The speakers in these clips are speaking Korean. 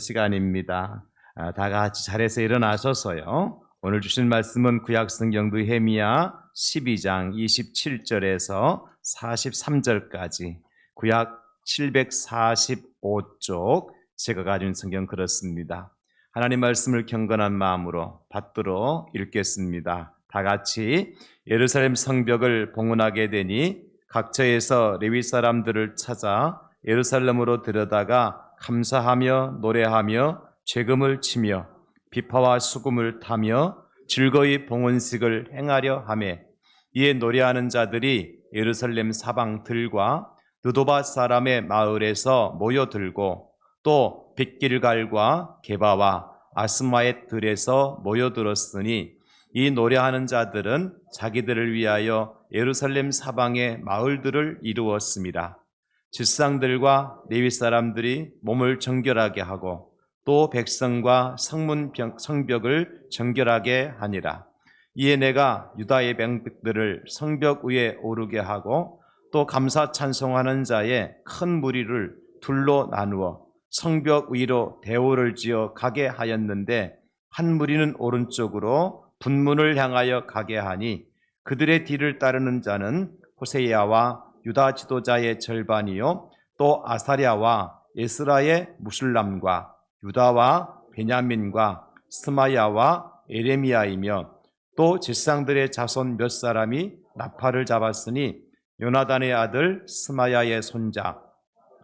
시간입니다. 다 같이 자리에서 일어나셔서요. 오늘 주신 말씀은 구약성경 느헤미야 12장 27절에서 43절까지 구약 745쪽 제가 가진 성경 그렇습니다. 하나님 말씀을 경건한 마음으로 받들어 읽겠습니다. 다 같이 예루살렘 성벽을 봉헌하게 되니 각처에서 레위 사람들을 찾아 예루살렘으로 들여다가 감사하며 노래하며 죄금을 치며 비파와 수금을 타며 즐거이 봉헌식을 행하려 하매 이에 노래하는 자들이 예루살렘 사방들과 느도바 사람의 마을에서 모여들고 또 빗길갈과 게바와 아스마의 들에서 모여들었으니 이 노래하는 자들은 자기들을 위하여 예루살렘 사방의 마을들을 이루었습니다. 집상들과 레위 사람들이 몸을 정결하게 하고 또 백성과 성벽을 정결하게 하니라. 이에 내가 유다의 백들을 성벽 위에 오르게 하고 또 감사 찬송하는 자의 큰 무리를 둘로 나누어 성벽 위로 대오를 지어 가게 하였는데 한 무리는 오른쪽으로 분문을 향하여 가게 하니 그들의 뒤를 따르는 자는 호세야와 유다 지도자의 절반이요 또 아사랴와 에스라의 무술람과 유다와 베냐민과 스마야와 에레미야이며 또 제사장들의 자손 몇 사람이 나팔을 잡았으니 요나단의 아들 스마야의 손자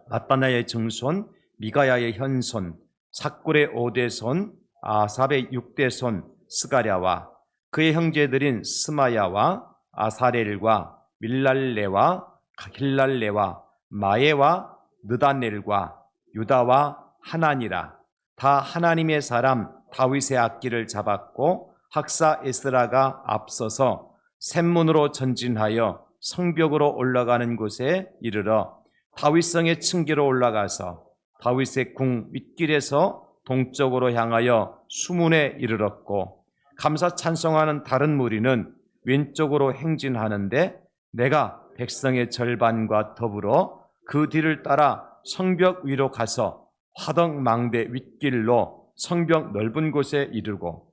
마따나의 증손 미가야의 현손 삭굴의 5대손 아삽의 6대손 스가랴와 그의 형제들인 스마야와 아사렐과 밀랄레와 힐랄레와 마에와 느다넬과 유다와 하나니라. 다 하나님의 사람 다윗의 악기를 잡았고 학사 에스라가 앞서서 샘문으로 전진하여 성벽으로 올라가는 곳에 이르러 다윗성의 층계로 올라가서 다윗의 궁 윗길에서 동쪽으로 향하여 수문에 이르렀고 감사 찬송하는 다른 무리는 왼쪽으로 행진하는데 내가 백성의 절반과 더불어 그 뒤를 따라 성벽 위로 가서 화덕망대 윗길로 성벽 넓은 곳에 이르고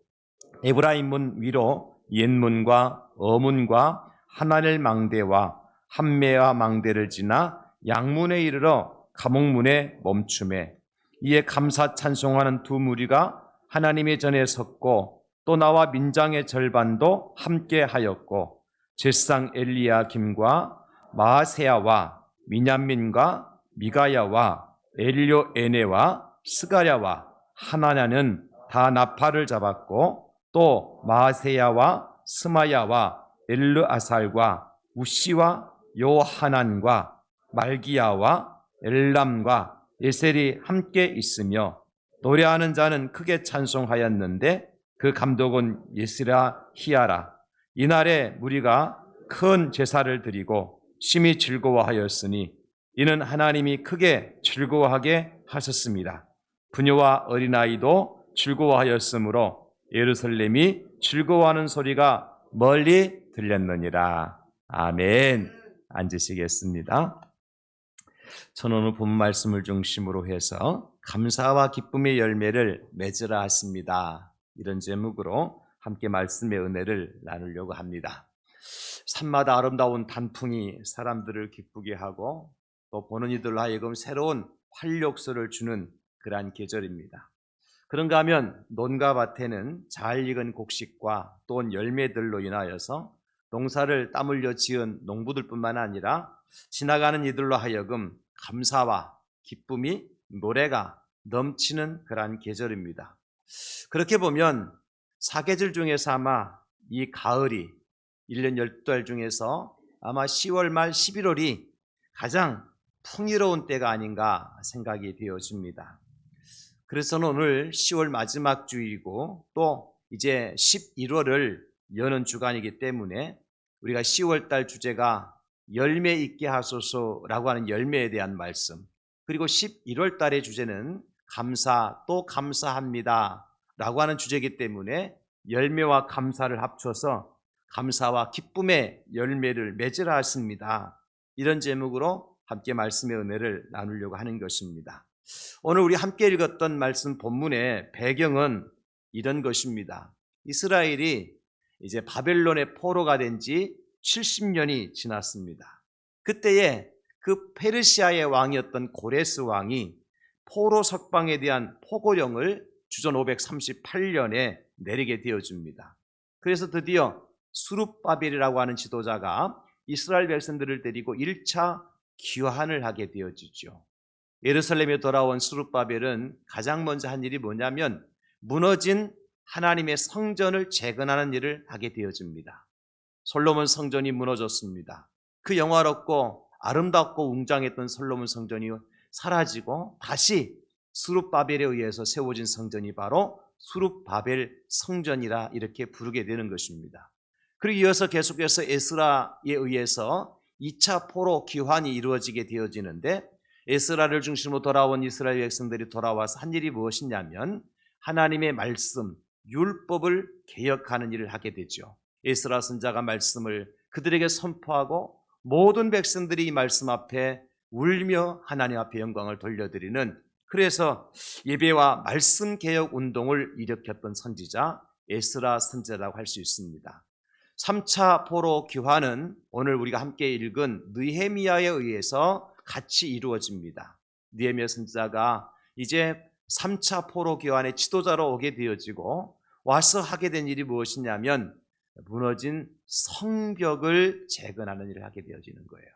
에브라임 문 위로 옛문과 어문과 하나넬 망대와 함메아 망대를 지나 양문에 이르러 감옥문에 멈추매 이에 감사 찬송하는 두 무리가 하나님의 전에 섰고 또 나와 민장의 절반도 함께 하였고 제사장 엘리야김과 마아세야와 미냐민과 미가야와 엘료에네와 스가랴와 하나냐는 다 나팔을 잡았고 또 마아세야와 스마야와 엘르아살과 우시와 요하난과 말기야와 엘람과 에셀이 함께 있으며 노래하는 자는 크게 찬송하였는데 그 감독은 예스라 히야라. 이날에 무리가 큰 제사를 드리고 심히 즐거워하였으니 이는 하나님이 크게 즐거워하게 하셨습니다. 부녀와 어린아이도 즐거워하였으므로 예루살렘이 즐거워하는 소리가 멀리 들렸느니라. 아멘. 앉으시겠습니다. 저는 오늘 본 말씀을 중심으로 해서 감사와 기쁨의 열매를 맺으라 하십니다. 이런 제목으로 함께 말씀의 은혜를 나누려고 합니다. 산마다 아름다운 단풍이 사람들을 기쁘게 하고 또 보는 이들로 하여금 새로운 활력소를 주는 그러한 계절입니다. 그런가 하면 논과 밭에는 잘 익은 곡식과 또 열매들로 인하여서 농사를 땀 흘려 지은 농부들뿐만 아니라 지나가는 이들로 하여금 감사와 기쁨이 노래가 넘치는 그러한 계절입니다. 그렇게 보면 사계절 중에서 아마 이 가을이 1년 12달 중에서 아마 10월 말 11월이 가장 풍요로운 때가 아닌가 생각이 되어집니다. 그래서 오늘 10월 마지막 주이고 또 이제 11월을 여는 주간이기 때문에 우리가 10월 달 주제가 열매 있게 하소서라고 하는 열매에 대한 말씀, 그리고 11월 달의 주제는 감사 또 감사합니다 라고 하는 주제이기 때문에 열매와 감사를 합쳐서 감사와 기쁨의 열매를 맺으라 하십니다. 이런 제목으로 함께 말씀의 은혜를 나누려고 하는 것입니다. 오늘 우리 함께 읽었던 말씀 본문의 배경은 이런 것입니다. 이스라엘이 이제 바벨론의 포로가 된 지 70년이 지났습니다. 그때에 그 페르시아의 왕이었던 고레스 왕이 포로 석방에 대한 포고령을 주전 538년에 내리게 되어줍니다. 그래서 드디어 수룹바벨이라고 하는 지도자가 이스라엘 백성들을 데리고 1차 귀환을 하게 되어지죠. 예루살렘에 돌아온 수룹바벨은 가장 먼저 한 일이 뭐냐면 무너진 하나님의 성전을 재건하는 일을 하게 되어집니다. 솔로몬 성전이 무너졌습니다. 그 영화롭고 아름답고 웅장했던 솔로몬 성전이 사라지고 다시 수룹바벨에 의해서 세워진 성전이 바로 수룹바벨 성전이라 이렇게 부르게 되는 것입니다. 그리고 이어서 계속해서 에스라에 의해서 2차 포로 귀환이 이루어지게 되어지는데 에스라를 중심으로 돌아온 이스라엘 백성들이 돌아와서 한 일이 무엇이냐면 하나님의 말씀, 율법을 개혁하는 일을 하게 되죠. 에스라 선지자가 말씀을 그들에게 선포하고 모든 백성들이 이 말씀 앞에 울며 하나님 앞에 영광을 돌려드리는, 그래서 예배와 말씀 개혁 운동을 일으켰던 선지자 에스라 선지자라고 할 수 있습니다. 3차 포로 귀환은 오늘 우리가 함께 읽은 느헤미야에 의해서 같이 이루어집니다. 느헤미야 선지자가 이제 3차 포로 귀환의 지도자로 오게 되어지고 와서 하게 된 일이 무엇이냐면 무너진 성벽을 재건하는 일을 하게 되어지는 거예요.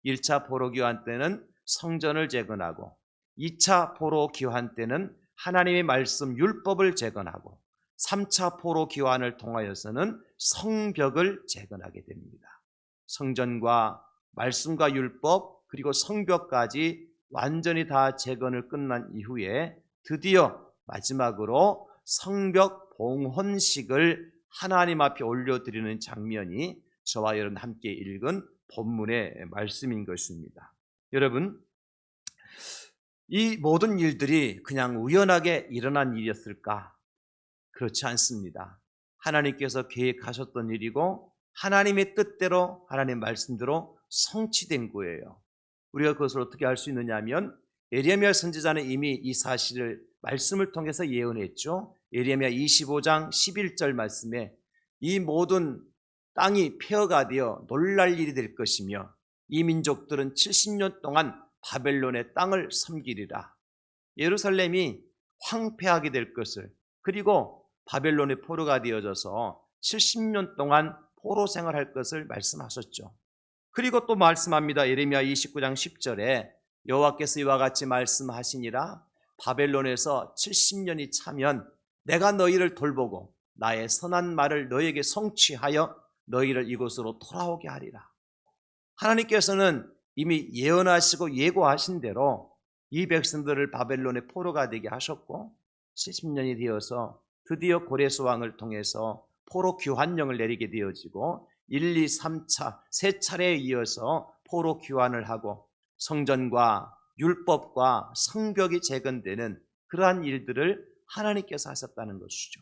1차 포로 귀환 때는 성전을 재건하고 2차 포로 귀환 때는 하나님의 말씀 율법을 재건하고 3차 포로 귀환을 통하여서는 성벽을 재건하게 됩니다. 성전과 말씀과 율법 그리고 성벽까지 완전히 다 재건을 끝난 이후에 드디어 마지막으로 성벽 봉헌식을 하나님 앞에 올려드리는 장면이 저와 여러분 함께 읽은 본문의 말씀인 것입니다. 여러분, 이 모든 일들이 그냥 우연하게 일어난 일이었을까? 그렇지 않습니다. 하나님께서 계획하셨던 일이고 하나님의 뜻대로 하나님의 말씀대로 성취된 거예요. 우리가 그것을 어떻게 알 수 있느냐 하면 예레미야 선지자는 이미 이 사실을 말씀을 통해서 예언했죠. 예레미야 25장 11절 말씀에 이 모든 땅이 폐허가 되어 놀랄 일이 될 것이며 이 민족들은 70년 동안 바벨론의 땅을 섬기리라. 예루살렘이 황폐하게 될 것을, 그리고 바벨론의 포로가 되어져서 70년 동안 포로 생활할 것을 말씀하셨죠. 그리고 또 말씀합니다. 예레미야 29장 10절에 여호와께서 이와 같이 말씀하시니라. 바벨론에서 70년이 차면 내가 너희를 돌보고 나의 선한 말을 너희에게 성취하여 너희를 이곳으로 돌아오게 하리라. 하나님께서는 이미 예언하시고 예고하신 대로 이 백성들을 바벨론의 포로가 되게 하셨고 70년이 되어서 드디어 고레스 왕을 통해서 포로 귀환령을 내리게 되어지고 1, 2, 3차 세 차례에 이어서 포로 귀환을 하고 성전과 율법과 성벽이 재건되는 그러한 일들을 하나님께서 하셨다는 것이죠.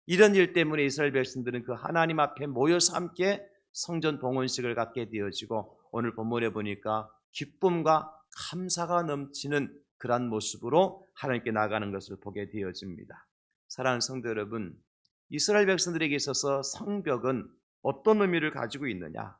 이런 일 때문에 이스라엘 백성들은 그 하나님 앞에 모여서 함께 성전 봉헌식을 갖게 되어지고 오늘 본문에 보니까 기쁨과 감사가 넘치는 그러한 모습으로 하나님께 나아가는 것을 보게 되어집니다. 사랑하는 성도 여러분, 이스라엘 백성들에게 있어서 성벽은 어떤 의미를 가지고 있느냐?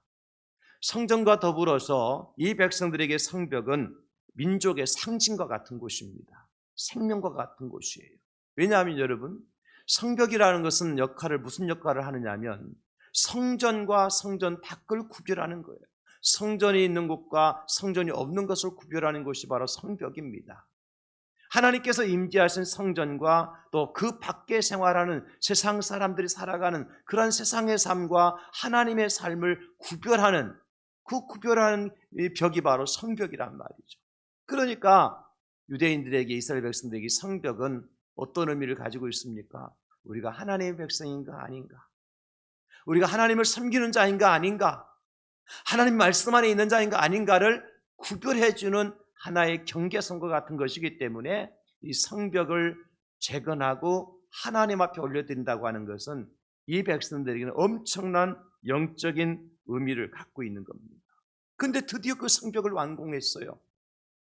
성전과 더불어서 이 백성들에게 성벽은 민족의 상징과 같은 곳입니다. 생명과 같은 곳이에요. 왜냐하면 여러분, 성벽이라는 것은 무슨 역할을 하느냐 하면 성전과 성전 밖을 구별하는 거예요. 성전이 있는 곳과 성전이 없는 것을 구별하는 것이 바로 성벽입니다. 하나님께서 임재하신 성전과 또 그 밖에 생활하는 세상 사람들이 살아가는 그런 세상의 삶과 하나님의 삶을 구별하는 그 구별하는 벽이 바로 성벽이란 말이죠. 그러니까 유대인들에게 이스라엘 백성들에게 성벽은 어떤 의미를 가지고 있습니까? 우리가 하나님의 백성인가 아닌가? 우리가 하나님을 섬기는 자인가 아닌가? 하나님 말씀 안에 있는 자인가 아닌가를 구별해주는 하나의 경계선과 같은 것이기 때문에 이 성벽을 재건하고 하나님 앞에 올려드린다고 하는 것은 이 백성들에게는 엄청난 영적인 의미를 갖고 있는 겁니다. 그런데 드디어 그 성벽을 완공했어요.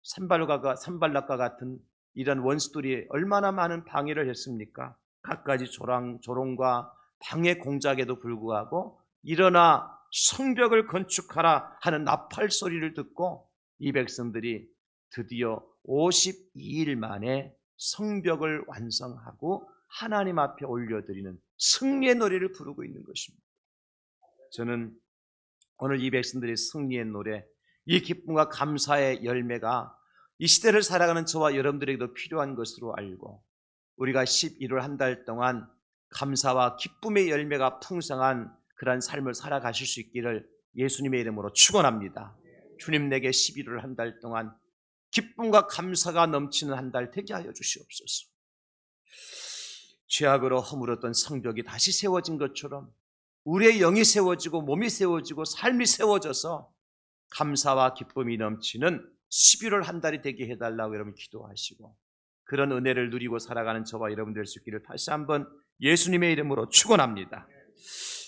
산발락과 같은 이런 원수들이 얼마나 많은 방해를 했습니까? 갖가지 조롱과 방해 공작에도 불구하고 일어나 성벽을 건축하라 하는 나팔 소리를 듣고 이 백성들이 드디어 52일 만에 성벽을 완성하고 하나님 앞에 올려드리는 승리의 노래를 부르고 있는 것입니다. 저는 오늘 이 백성들의 승리의 노래, 이 기쁨과 감사의 열매가 이 시대를 살아가는 저와 여러분들에게도 필요한 것으로 알고 우리가 11월 한 달 동안 감사와 기쁨의 열매가 풍성한 그런 삶을 살아가실 수 있기를 예수님의 이름으로 축원합니다. 주님, 내게 11월 한 달 동안 기쁨과 감사가 넘치는 한 달 되게 하여 주시옵소서. 죄악으로 허물었던 성벽이 다시 세워진 것처럼 우리의 영이 세워지고 몸이 세워지고 삶이 세워져서 감사와 기쁨이 넘치는 11월 한 달이 되게 해달라고 여러분 기도하시고 그런 은혜를 누리고 살아가는 저와 여러분 될 수 있기를 다시 한번 예수님의 이름으로 축원합니다.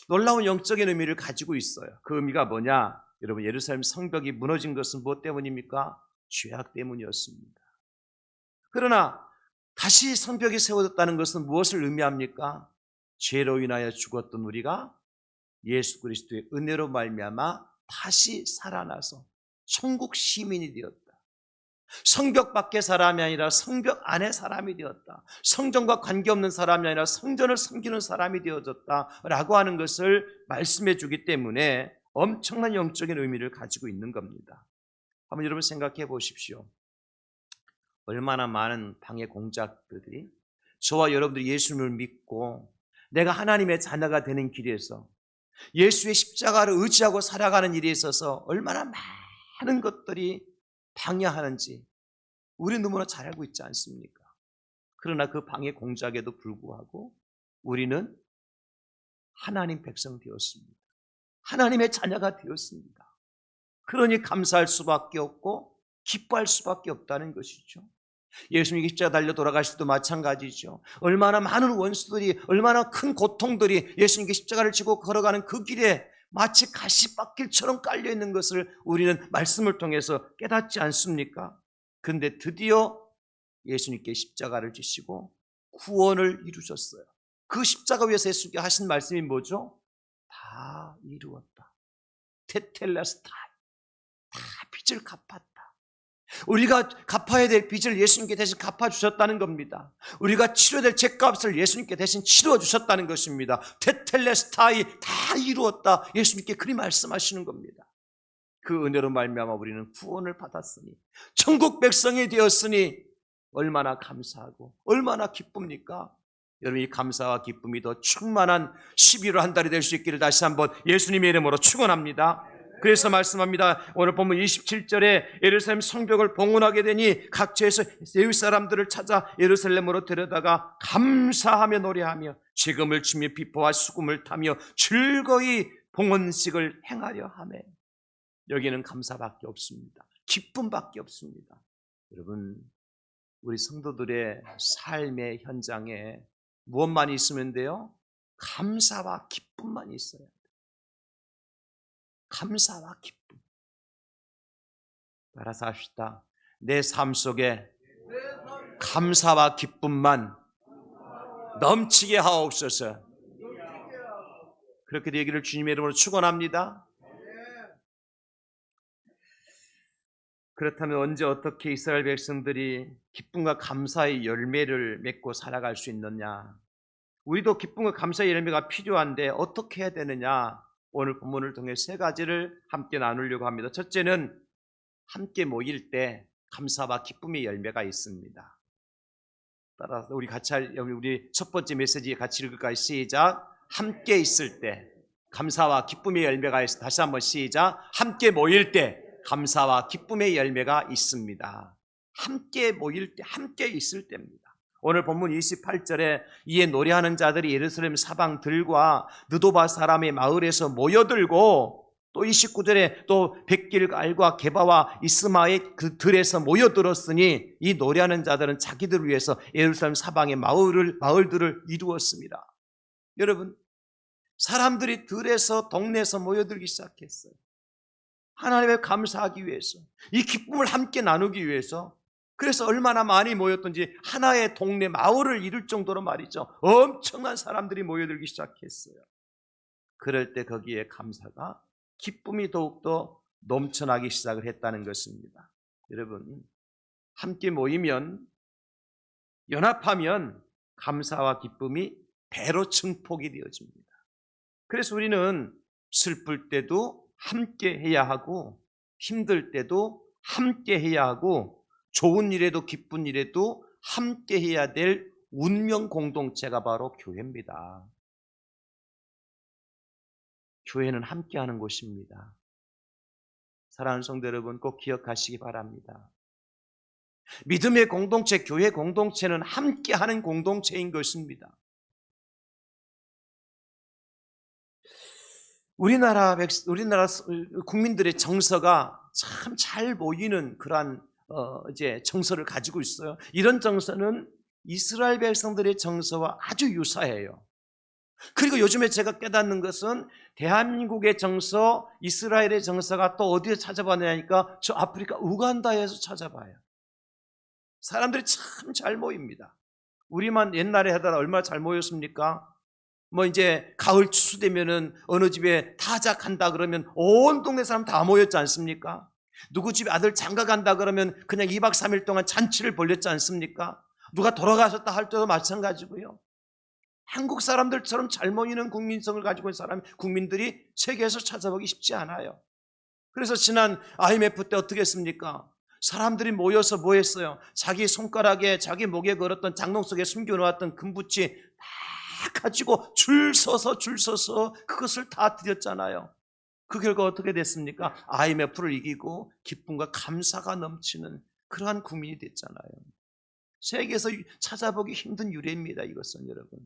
놀라운 영적인 의미를 가지고 있어요. 그 의미가 뭐냐? 여러분, 예루살렘 성벽이 무너진 것은 무엇 때문입니까? 죄악 때문이었습니다. 그러나 다시 성벽이 세워졌다는 것은 무엇을 의미합니까? 죄로 인하여 죽었던 우리가 예수 그리스도의 은혜로 말미암아 다시 살아나서 천국 시민이 되었다. 성벽 밖의 사람이 아니라 성벽 안의 사람이 되었다. 성전과 관계없는 사람이 아니라 성전을 섬기는 사람이 되어졌다라고 하는 것을 말씀해 주기 때문에 엄청난 영적인 의미를 가지고 있는 겁니다. 한번 여러분 생각해 보십시오. 얼마나 많은 방해 공작들이 저와 여러분들이 예수님을 믿고 내가 하나님의 자녀가 되는 길에서 예수의 십자가를 의지하고 살아가는 일에 있어서 얼마나 많은 것들이 방해하는지 우리 너무나 잘 알고 있지 않습니까? 그러나 그 방해 공작에도 불구하고 우리는 하나님 백성 되었습니다. 하나님의 자녀가 되었습니다. 그러니 감사할 수밖에 없고 기뻐할 수밖에 없다는 것이죠. 예수님이 십자가 달려 돌아가실 때도 마찬가지죠. 얼마나 많은 원수들이, 얼마나 큰 고통들이 예수님께 십자가를 지고 걸어가는 그 길에 마치 가시밭길처럼 깔려있는 것을 우리는 말씀을 통해서 깨닫지 않습니까? 그런데 드디어 예수님께 십자가를 지시고 구원을 이루셨어요. 그 십자가 위에서 예수님께 하신 말씀이 뭐죠? 다 이루었다. 테텔레스타이. 다 빚을 갚았다. 우리가 갚아야 될 빚을 예수님께 대신 갚아주셨다는 겁니다. 우리가 치료될 죄값을 예수님께 대신 치러주셨다는 것입니다. 테텔레스타이, 다 이루었다. 예수님께 그리 말씀하시는 겁니다. 그 은혜로 말미암아 우리는 구원을 받았으니, 천국 백성이 되었으니 얼마나 감사하고 얼마나 기쁩니까? 여러분, 이 감사와 기쁨이 더 충만한 11월 한 달이 될 수 있기를 다시 한번 예수님의 이름으로 축원합니다. 그래서 말씀합니다. 오늘 보면 27절에 예루살렘 성벽을 봉헌하게 되니 각처에서 이웃 사람들을 찾아 예루살렘으로 데려다가 감사하며 노래하며 지금을 치며 비포와 수금을 타며 즐거이 봉헌식을 행하려 하며, 여기는 감사밖에 없습니다. 기쁨밖에 없습니다. 여러분, 우리 성도들의 삶의 현장에 무엇만 있으면 돼요? 감사와 기쁨만 있어요. 감사와 기쁨. 따라서 합시다. 내 삶 속에 감사와 기쁨만 넘치게 하옵소서. 그렇게 되기를 주님의 이름으로 축원합니다. 그렇다면 언제 어떻게 이스라엘 백성들이 기쁨과 감사의 열매를 맺고 살아갈 수 있느냐? 우리도 기쁨과 감사의 열매가 필요한데 어떻게 해야 되느냐? 오늘 본문을 통해 세 가지를 함께 나누려고 합니다. 첫째는 함께 모일 때 감사와 기쁨의 열매가 있습니다. 따라서 우리 첫 번째 메시지 같이 읽을까요? 시작. 함께 있을 때 감사와 기쁨의 열매가 있습니다. 다시 한번 시작. 함께 모일 때 감사와 기쁨의 열매가 있습니다. 함께 모일 때, 함께 있을 때입니다. 오늘 본문 28절에 이에 노래하는 자들이 예루살렘 사방들과 느도바 사람의 마을에서 모여들고, 또 29절에 또 백길알과 게바와 이스마의 그 들에서 모여들었으니 이 노래하는 자들은 자기들을 위해서 예루살렘 사방의 마을들을 이루었습니다. 여러분, 사람들이 들에서 동네에서 모여들기 시작했어요. 하나님에 감사하기 위해서, 이 기쁨을 함께 나누기 위해서. 그래서 얼마나 많이 모였던지 하나의 동네 마을을 이룰 정도로 말이죠, 엄청난 사람들이 모여들기 시작했어요. 그럴 때 거기에 감사가, 기쁨이 더욱더 넘쳐나기 시작을 했다는 것입니다. 여러분, 함께 모이면, 연합하면 감사와 기쁨이 배로 증폭이 되어집니다. 그래서 우리는 슬플 때도 함께 해야 하고, 힘들 때도 함께 해야 하고, 좋은 일에도 기쁜 일에도 함께 해야 될 운명 공동체가 바로 교회입니다. 교회는 함께하는 곳입니다. 사랑하는 성도 여러분, 꼭 기억하시기 바랍니다. 믿음의 공동체, 교회 공동체는 함께하는 공동체인 것입니다. 우리나라 국민들의 정서가 참 잘 보이는 그러한 이제 정서를 가지고 있어요. 이런 정서는 이스라엘 백성들의 정서와 아주 유사해요. 그리고 요즘에 제가 깨닫는 것은 대한민국의 정서, 이스라엘의 정서가 또 어디에 찾아봤냐니까 저 아프리카 우간다에서 찾아봐요. 사람들이 참 잘 모입니다. 우리만 옛날에 하다가 얼마나 잘 모였습니까? 뭐 이제 가을 추수 되면은 어느 집에 타작한다 그러면 온 동네 사람 다 모였지 않습니까? 누구 집에 아들 장가 간다 그러면 그냥 2박 3일 동안 잔치를 벌였지 않습니까? 누가 돌아가셨다 할 때도 마찬가지고요. 한국 사람들처럼 잘 모이는 국민성을 가지고 있는 사람, 국민들이 세계에서 찾아보기 쉽지 않아요. 그래서 지난 IMF 때 어떻게 했습니까? 사람들이 모여서 뭐 했어요? 자기 손가락에, 자기 목에 걸었던 장롱 속에 숨겨놓았던 금붙이 다 가지고 줄 서서 그것을 다 드렸잖아요. 그 결과 어떻게 됐습니까? IMF를 이기고 기쁨과 감사가 넘치는 그러한 국민이 됐잖아요. 세계에서 찾아보기 힘든 유래입니다. 이것은 여러분.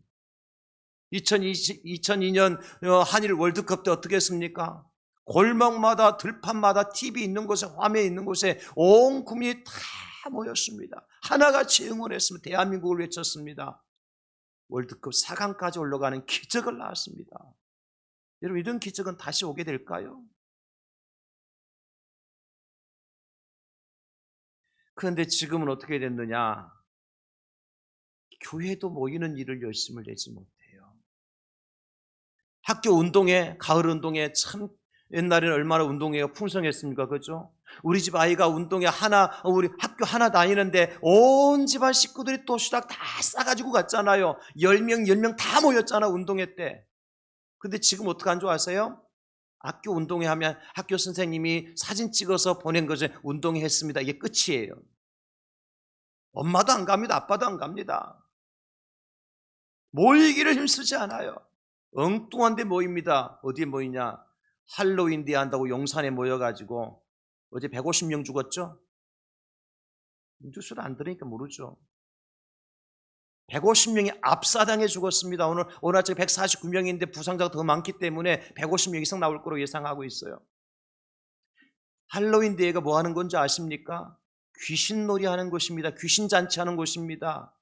2002년 한일 월드컵 때 어떻게 했습니까? 골목마다, 들판마다 TV 있는 곳에, 화면 있는 곳에 온 국민이 다 모였습니다. 하나같이 응원했습니다. 대한민국을 외쳤습니다. 월드컵 4강까지 올라가는 기적을 낳았습니다. 여러분, 이런 기적은 다시 오게 될까요? 그런데 지금은 어떻게 됐느냐? 교회도 모이는 일을 열심을 내지 못해요. 학교 운동회, 가을 운동회 참 옛날에는 얼마나 운동회가 풍성했습니까? 그죠? 우리 집 아이가 운동회 우리 학교 하나 다니는데 온 집안 식구들이 도시락 다 싸가지고 갔잖아요. 10명 다 모였잖아, 운동회 때. 근데 지금 어떡한 줄 아세요? 학교 운동회 하면 학교 선생님이 사진 찍어서 보낸 거죠. 운동회 했습니다. 이게 끝이에요. 엄마도 안 갑니다. 아빠도 안 갑니다. 모이기를 힘쓰지 않아요. 엉뚱한 데 모입니다. 어디에 모이냐? 할로윈 데이 한다고 용산에 모여가지고 어제 150명 죽었죠? 뉴스를 안 들으니까 모르죠. 150명이 압사당해 죽었습니다. 오늘 아침 149명인데 부상자가 더 많기 때문에 150명 이상 나올 거로 예상하고 있어요. 할로윈 데이가 뭐 하는 건지 아십니까? 귀신놀이 하는 곳입니다. 귀신잔치 하는 곳입니다.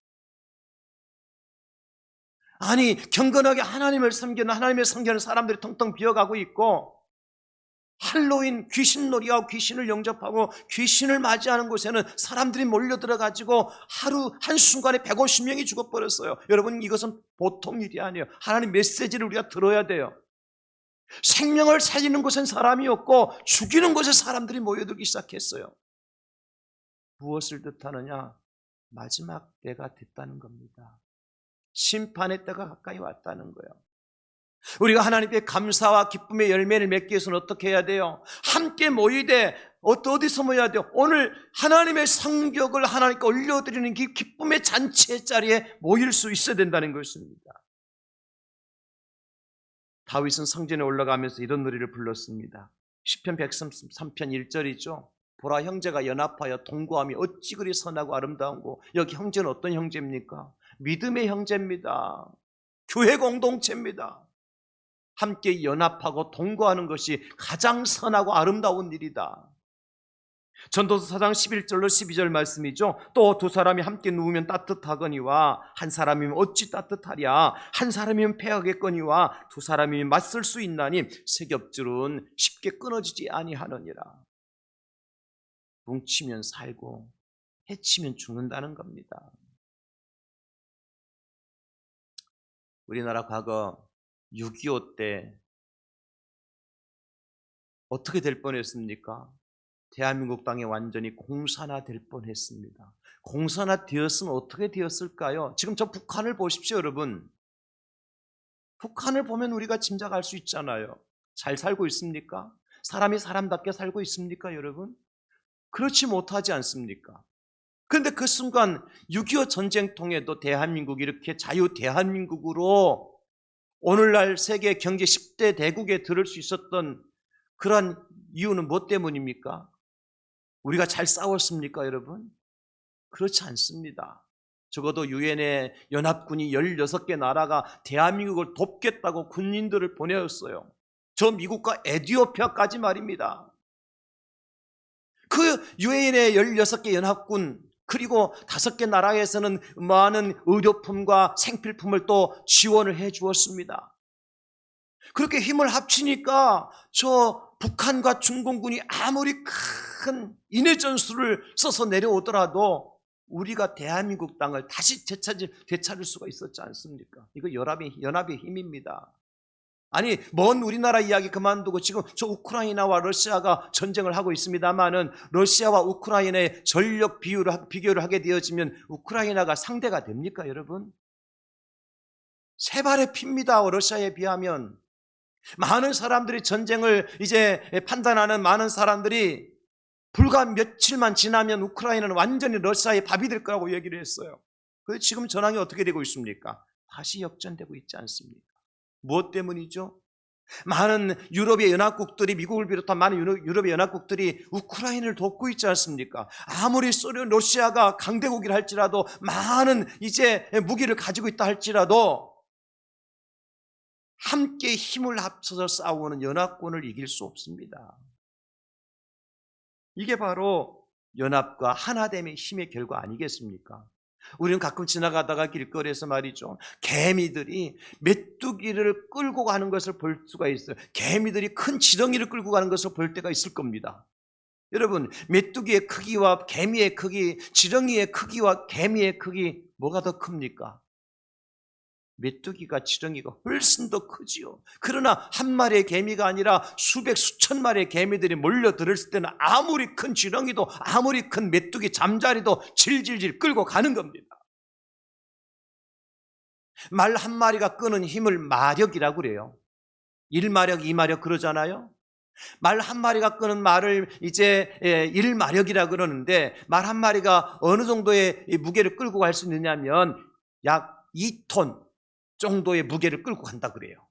아니, 경건하게 하나님을 섬기는, 하나님의 섬기는 사람들이 텅텅 비어가고 있고, 할로윈 귀신놀이하고 귀신을 영접하고 귀신을 맞이하는 곳에는 사람들이 몰려들어가지고 하루 한순간에 150명이 죽어버렸어요. 여러분, 이것은 보통 일이 아니에요. 하나님 메시지를 우리가 들어야 돼요. 생명을 살리는 곳엔 사람이 없고 죽이는 곳에 사람들이 모여들기 시작했어요. 무엇을 뜻하느냐? 마지막 때가 됐다는 겁니다. 심판의 때가 가까이 왔다는 거예요. 우리가 하나님께 감사와 기쁨의 열매를 맺기 위해서는 어떻게 해야 돼요? 함께 모이되 어디서 모여야 돼요? 오늘 하나님의 성격을 하나님께 올려드리는 기쁨의 잔치의 자리에 모일 수 있어야 된다는 것입니다. 다윗은 성전에 올라가면서 이런 노래를 불렀습니다. 시편 103편 1절이죠. 보라, 형제가 연합하여 동거함이 어찌 그리 선하고 아름다운고. 여기 형제는 어떤 형제입니까? 믿음의 형제입니다. 교회 공동체입니다. 함께 연합하고 동거하는 것이 가장 선하고 아름다운 일이다. 전도서 4장 11절로 12절 말씀이죠. 또 두 사람이 함께 누우면 따뜻하거니와 한 사람이면 어찌 따뜻하랴. 한 사람이면 패하겠거니와 두 사람이면 맞설 수 있나니 세 겹줄은 쉽게 끊어지지 아니하느니라. 뭉치면 살고 해치면 죽는다는 겁니다. 우리나라 과거 6.25 때 어떻게 될 뻔했습니까? 대한민국 땅이 완전히 공산화될 뻔했습니다. 공산화되었으면 어떻게 되었을까요? 지금 저 북한을 보십시오, 여러분. 북한을 보면 우리가 짐작할 수 있잖아요. 잘 살고 있습니까? 사람이 사람답게 살고 있습니까, 여러분? 그렇지 못하지 않습니까? 그런데 그 순간 6.25 전쟁통에도 대한민국이 이렇게 자유 대한민국으로 오늘날 세계 경제 10대 대국에 들을 수 있었던 그런 이유는 무엇 때문입니까? 우리가 잘 싸웠습니까, 여러분? 그렇지 않습니다. 적어도 유엔의 연합군이 16개 나라가 대한민국을 돕겠다고 군인들을 보내었어요. 저 미국과 에티오피아까지 말입니다. 그 유엔의 16개 연합군 그리고 5개 나라에서는 많은 의료품과 생필품을 또 지원을 해 주었습니다. 그렇게 힘을 합치니까 저 북한과 중공군이 아무리 큰 인해 전술을 써서 내려오더라도 우리가 대한민국 땅을 다시 되찾을 수가 있었지 않습니까? 이거 연합의 힘입니다. 아니, 먼 우리나라 이야기 그만두고 지금 저 우크라이나와 러시아가 전쟁을 하고 있습니다만은 러시아와 우크라이나의 전력 비교를 하게 되어지면 우크라이나가 상대가 됩니까, 여러분? 세 발의 피입니다, 러시아에 비하면. 많은 사람들이 전쟁을 이제 판단하는 많은 사람들이 불과 며칠만 지나면 우크라이나는 완전히 러시아의 밥이 될 거라고 얘기를 했어요. 그런데 지금 전황이 어떻게 되고 있습니까? 다시 역전되고 있지 않습니까? 무엇 때문이죠? 많은 유럽의 연합국들이, 미국을 비롯한 많은 유럽의 연합국들이 우크라이나를 돕고 있지 않습니까? 아무리 러시아가 강대국이라 할지라도 많은 이제 무기를 가지고 있다 할지라도 함께 힘을 합쳐서 싸우는 연합군을 이길 수 없습니다. 이게 바로 연합과 하나됨의 힘의 결과 아니겠습니까? 우리는 가끔 지나가다가 길거리에서 말이죠, 개미들이 메뚜기를 끌고 가는 것을 볼 수가 있어요. 개미들이 큰 지렁이를 끌고 가는 것을 볼 때가 있을 겁니다. 여러분, 메뚜기의 크기와 개미의 크기, 지렁이의 크기와 개미의 크기 뭐가 더 큽니까? 메뚜기가 지렁이가 훨씬 더 크지요. 그러나 한 마리의 개미가 아니라 수백 수천 마리의 개미들이 몰려들었을 때는 아무리 큰 지렁이도 아무리 큰 메뚜기 잠자리도 질질질 끌고 가는 겁니다. 말 한 마리가 끄는 힘을 마력이라고 그래요. 1마력, 2마력 그러잖아요. 말 한 마리가 끄는 말을 이제 1마력이라고 그러는데 말 한 마리가 어느 정도의 무게를 끌고 갈 수 있느냐면 약 2톤 정도의 무게를 끌고 간다 그래요.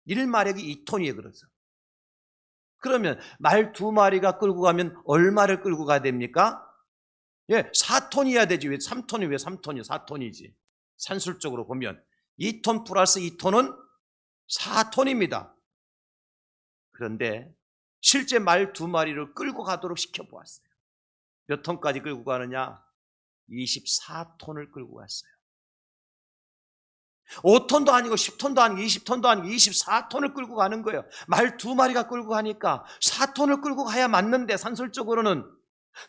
1마력이 2톤이에요. 그래서 그러면 말 2마리가 끌고 가면 얼마를 끌고 가야 됩니까? 4톤이어야 되지. 왜 3톤이 왜 3톤이요? 4톤이지. 산술적으로 보면 2톤 플러스 2톤은 4톤입니다. 그런데 실제 말 2마리를 끌고 가도록 시켜보았어요. 몇 톤까지 끌고 가느냐? 24톤을 끌고 갔어요. 5톤도 아니고 10톤도 아니고 20톤도 아니고 24톤을 끌고 가는 거예요. 말 2마리가 끌고 가니까 4톤을 끌고 가야 맞는데 산술적으로는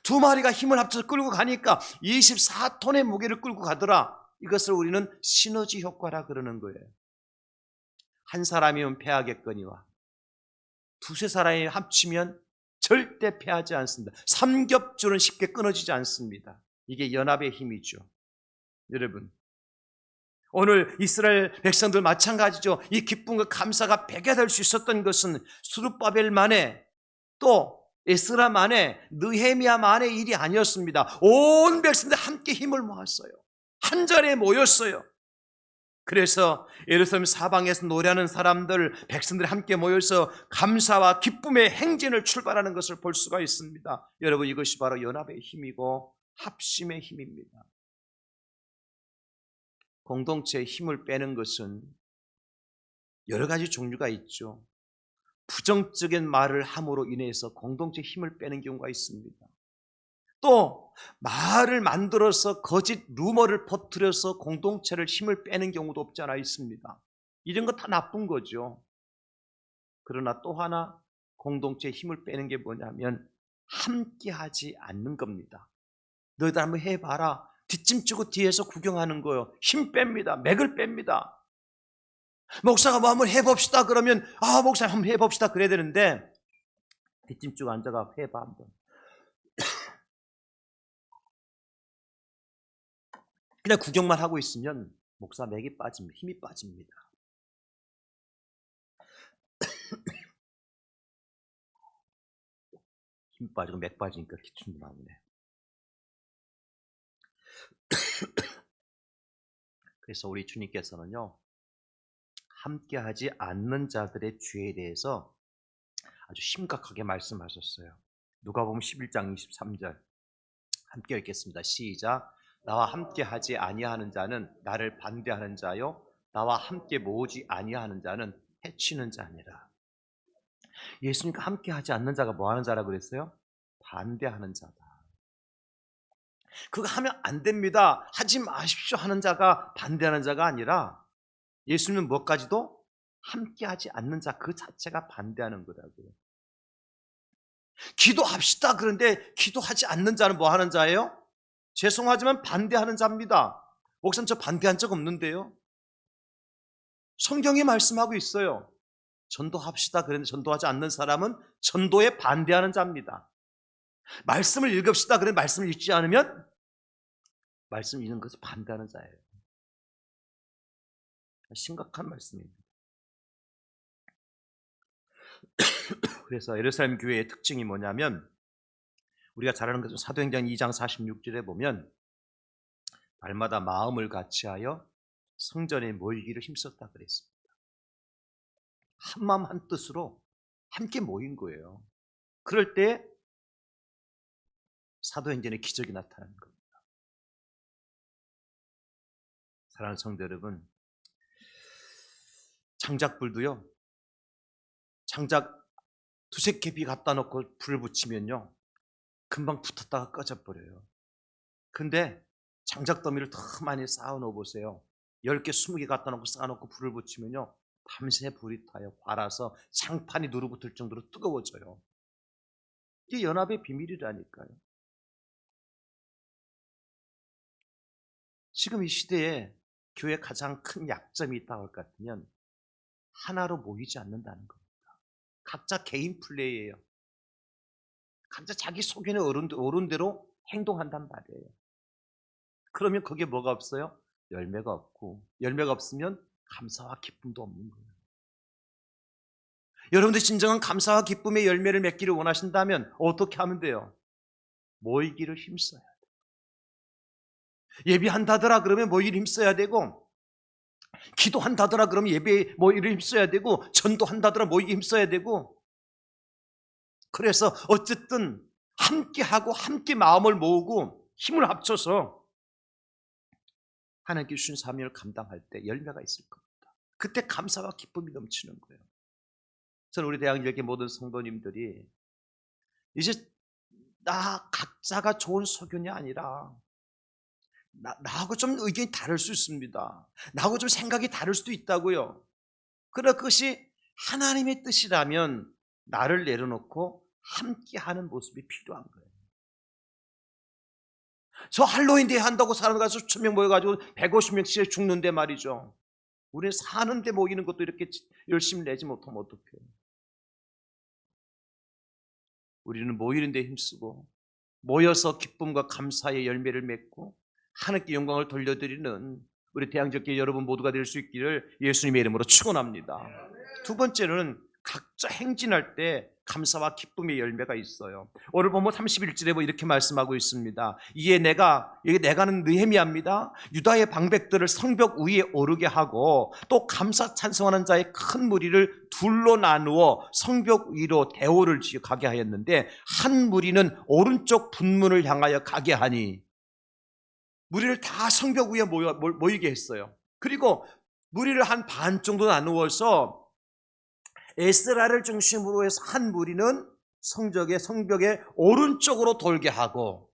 2마리가 힘을 합쳐서 끌고 가니까 24톤의 무게를 끌고 가더라. 이것을 우리는 시너지 효과라 그러는 거예요. 한 사람이면 패하겠거니와 두세 사람이 합치면 절대 패하지 않습니다. 삼겹줄은 쉽게 끊어지지 않습니다. 이게 연합의 힘이죠. 여러분, 오늘 이스라엘 백성들 마찬가지죠. 이 기쁨과 감사가 배가 될 수 있었던 것은 스룹바벨만의 또 에스라만의 느헤미야만의 일이 아니었습니다. 온 백성들 함께 힘을 모았어요. 한 자리에 모였어요. 그래서 예루살렘 사방에서 노래하는 사람들, 백성들이 함께 모여서 감사와 기쁨의 행진을 출발하는 것을 볼 수가 있습니다. 여러분, 이것이 바로 연합의 힘이고 합심의 힘입니다. 공동체의 힘을 빼는 것은 여러 가지 종류가 있죠. 부정적인 말을 함으로 인해서 공동체의 힘을 빼는 경우가 있습니다. 또 말을 만들어서 거짓 루머를 퍼뜨려서 공동체를 힘을 빼는 경우도 없지 않아 있습니다. 이런 거 다 나쁜 거죠. 그러나 또 하나 공동체의 힘을 빼는 게 뭐냐면 함께하지 않는 겁니다. 너희들 한번 해봐라. 뒷짐지고 뒤에서 구경하는 거요. 힘 뺍니다. 맥을 뺍니다. 목사가 뭐 한번 해봅시다 그러면 목사님 한번 해봅시다 그래야 되는데 뒷짐지고 앉아가 해봐 한번. 그냥 구경만 하고 있으면 목사 맥이 빠집니다. 힘이 빠집니다. 힘 빠지고 맥 빠지니까 기침도 나오네. 그래서 우리 주님께서는요, 함께하지 않는 자들의 죄에 대해서 아주 심각하게 말씀하셨어요. 누가복음 11장 23절 함께 읽겠습니다. 시작. 나와 함께하지 아니하는 자는 나를 반대하는 자요, 나와 함께 모으지 아니하는 자는 해치는 자니라. 예수님과 함께하지 않는 자가 뭐 하는 자라고 그랬어요? 반대하는 자다. 그거 하면 안 됩니다, 하지 마십시오 하는 자가 반대하는 자가 아니라 예수님은 뭐까지도 함께하지 않는 자 그 자체가 반대하는 거라고요. 기도합시다 그런데 기도하지 않는 자는 뭐 하는 자예요? 죄송하지만 반대하는 자입니다. 목사님 저 반대한 적 없는데요. 성경이 말씀하고 있어요. 전도합시다 그런데 전도하지 않는 사람은 전도에 반대하는 자입니다. 말씀을 읽읍시다 그런데 말씀을 읽지 않으면 말씀 읽는 것을 반대하는 자예요. 심각한 말씀입니다. 그래서 예루살렘 교회의 특징이 뭐냐면 우리가 잘 아는 것은 사도행전 2장 46절에 보면 날마다 마음을 같이하여 성전에 모이기를 힘썼다 그랬습니다. 한마음 한뜻으로 함께 모인 거예요. 그럴 때 사도행전의 기적이 나타나는 겁니다. 사랑하는 성도 여러분, 장작불도요, 장작 두세 캡이 갖다 놓고 불을 붙이면요 금방 붙었다가 꺼져버려요. 근데 장작더미를 더 많이 쌓아 놓어 보세요. 10개, 20개 갖다 놓고 쌓아놓고 불을 붙이면요 밤새 불이 타요. 발아서 장판이 누르붙을 정도로 뜨거워져요. 이게 연합의 비밀이라니까요. 지금 이 시대에 교회의 가장 큰 약점이 있다고 할 것 같으면 하나로 모이지 않는다는 겁니다. 각자 개인 플레이예요. 각자 자기 속에는 옳은 대로 행동한단 말이에요. 그러면 거기에 뭐가 없어요? 열매가 없고, 열매가 없으면 감사와 기쁨도 없는 거예요. 여러분들 진정한 감사와 기쁨의 열매를 맺기를 원하신다면 어떻게 하면 돼요? 모이기를 힘써야 돼요. 예배한다더라 그러면 모이기를 힘써야 되고, 기도한다더라 그러면 예배에 모이기를 힘써야 되고, 전도한다더라 모이기 힘써야 되고, 그래서 어쨌든 함께하고 함께 마음을 모으고 힘을 합쳐서 하나님께 주신 사명을 감당할 때 열매가 있을 겁니다. 그때 감사와 기쁨이 넘치는 거예요. 저는 우리 대학역의 모든 성도님들이 이제 나 각자가 좋은 소견이 아니라 나하고 좀 의견이 다를 수 있습니다. 나하고 좀 생각이 다를 수도 있다고요. 그러나 그것이 하나님의 뜻이라면 나를 내려놓고 함께하는 모습이 필요한 거예요. 저 할로윈 데이 한다고 사람들 수천 명 모여가지고 150명씩 죽는데 말이죠. 우리는 사는데 모이는 것도 이렇게 열심히 내지 못하면 어떡해요. 우리는 모이는 데 힘쓰고 모여서 기쁨과 감사의 열매를 맺고 하나님께 영광을 돌려드리는 우리 대항적교 여러분 모두가 될 수 있기를 예수님의 이름으로 축원합니다. 두 번째는 각자 행진할 때 감사와 기쁨의 열매가 있어요. 오늘 보면 31절에 이렇게 말씀하고 있습니다. 이에 내가는 느헤미야입니다. 유다의 방백들을 성벽 위에 오르게 하고 또 감사 찬송하는 자의 큰 무리를 둘로 나누어 성벽 위로 대오를 지어 가게 하였는데 한 무리는 오른쪽 분문을 향하여 가게 하니 무리를 다 성벽 위에 모이게 했어요. 그리고 무리를 한 반 정도 나누어서 에스라를 중심으로 해서 한 무리는 성벽의 오른쪽으로 돌게 하고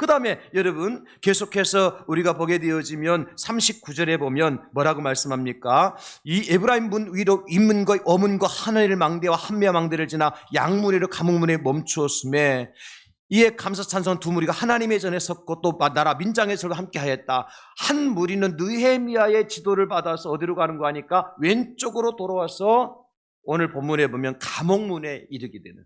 그 다음에 여러분 계속해서 우리가 보게 되어지면 39절에 보면 뭐라고 말씀합니까? 이 에브라임 문 위로 인문과 어문과 하늘의 망대와 한메아 망대를 지나 양문으로 가문문에 멈추었음에 이에 감사 찬송 두 무리가 하나님의 전에 섰고 또 나라 민장의 절과 함께 하였다. 한 무리는 느헤미야의 지도를 받아서 어디로 가는 거 하니까 왼쪽으로 돌아와서 오늘 본문에 보면 감옥문에 이르게 되는,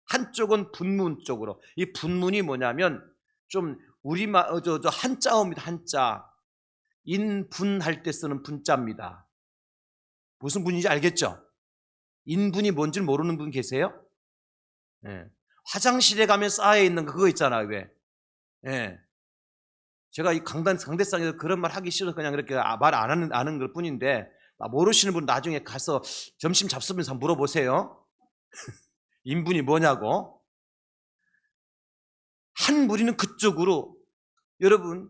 한쪽은 분문 쪽으로. 이 분문이 뭐냐면 좀 우리말 한자어입니다. 한자. 인분할 때 쓰는 분자입니다. 무슨 분인지 알겠죠? 인분이 뭔지 모르는 분 계세요? 예. 화장실에 가면 쌓여 있는 거 그거 있잖아요. 왜? 예. 제가 이 강대상에서 그런 말 하기 싫어서 그냥 이렇게 말 안 하는 것 뿐인데, 모르시는 분 나중에 가서 점심 잡수면서 물어보세요. 인분이 뭐냐고. 한 무리는 그쪽으로, 여러분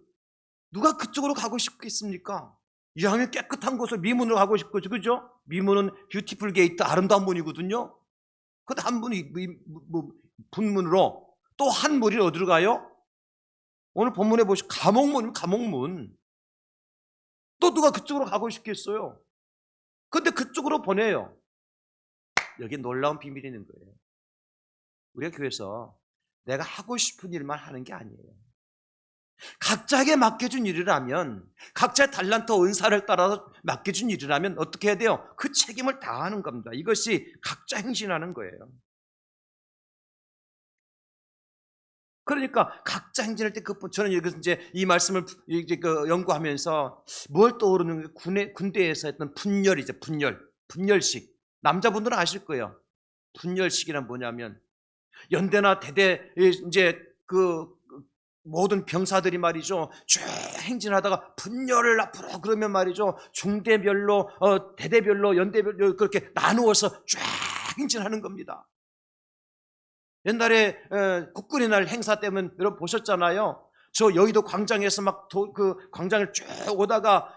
누가 그쪽으로 가고 싶겠습니까? 이왕이면 깨끗한 곳을 미문으로 가고 싶고, 그죠? 미문은 뷰티풀 게이트, 아름다운 문이거든요. 근데 한 분이 분문으로, 또 한 무리는 어디로 가요? 오늘 본문에 보시면 감옥문이면 감옥문. 또 누가 그쪽으로 가고 싶겠어요? 근데 그쪽으로 보내요. 여기 놀라운 비밀이 있는 거예요. 우리가 교회에서 내가 하고 싶은 일만 하는 게 아니에요. 각자에게 맡겨준 일이라면, 각자의 달란트 은사를 따라서 맡겨준 일이라면 어떻게 해야 돼요? 그 책임을 다하는 겁니다. 이것이 각자 행진하는 거예요. 그러니까 각자 행진할 때 저는 여기서 이제 이 말씀을 이제 연구하면서 뭘 떠오르는 게 군대에서 했던 분열이죠. 분열식. 남자분들은 아실 거예요. 분열식이란 뭐냐면 연대나 대대 이제 모든 병사들이 말이죠, 쭉 행진하다가 분열을 앞으로 그러면 말이죠, 중대별로 대대별로 연대별로 그렇게 나누어서 쭉 행진하는 겁니다. 옛날에 국군의 날 행사 때문에 여러분 보셨잖아요. 저 여의도 광장에서 막 그 광장을 쭉 오다가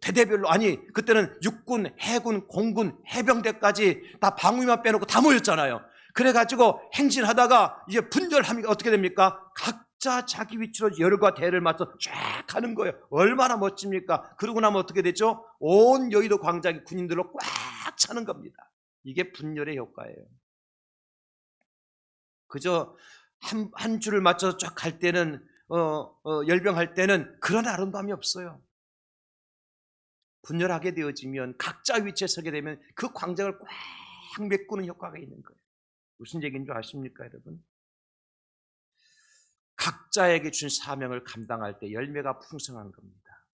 대대별로, 아니 그때는 육군, 해군, 공군, 해병대까지 다 방위만 빼놓고 다 모였잖아요. 그래가지고 행진하다가 이제 분열하면 어떻게 됩니까? 각자 자기 위치로 열과 대를 맞춰 쫙 가는 거예요. 얼마나 멋집니까? 그러고 나면 어떻게 되죠? 온 여의도 광장이 군인들로 꽉 차는 겁니다. 이게 분열의 효과예요. 그저 한 줄을 맞춰서 쫙 갈 때는 열병할 때는 그런 아름다움이 없어요. 분열하게 되어지면, 각자 위치에 서게 되면 그 광장을 꽉 메꾸는 효과가 있는 거예요. 무슨 얘기인 줄 아십니까, 여러분? 각자에게 준 사명을 감당할 때 열매가 풍성한 겁니다.